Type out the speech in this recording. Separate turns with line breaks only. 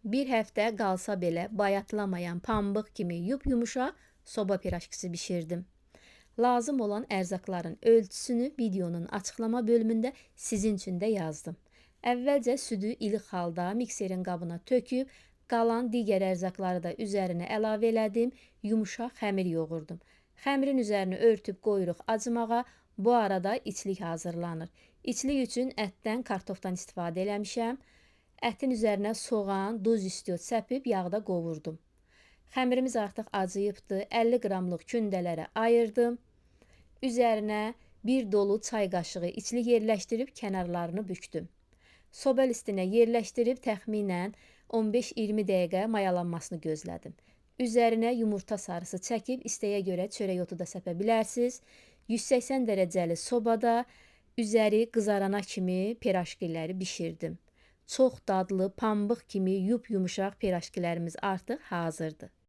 Bir həftə qalsa belə bayatlamayan pambıq kimi yumuşaq soba piraşkisi bişirdim. Lazım olan ərzaqların ölçüsünü videonun açıqlama bölümündə sizin üçün də yazdım. Əvvəlcə südü ilıq halda mikserin qabına töküb, qalan digər ərzaqları da üzərinə əlavə elədim, yumuşaq xəmir yoğurdum. Xəmirin üzərini örtüb qoyuruq acımağa, bu arada içlik hazırlanır. İçlik üçün ətdən, kartofdan istifadə eləmişəm. Ətin üzərinə soğan, duz istiot səpib yağda qovurdum. Xəmirimiz artıq acıyıbdı, 50 qramlıq kündələrə ayırdım. Üzərinə bir dolu çay qaşığı içlik yerləşdirib kənarlarını bükdüm. Soba listinə yerləşdirib təxminən 15-20 dəqiqə mayalanmasını gözlədim. Üzərinə yumurta sarısı çəkib istəyə görə çörək otu da səpə bilərsiniz. 180 dərəcəli sobada üzəri qızarana kimi piraşkiləri bişirdim. Çox dadlı, pambıq kimi yumuşaq piraşkilərimiz artıq hazırdır.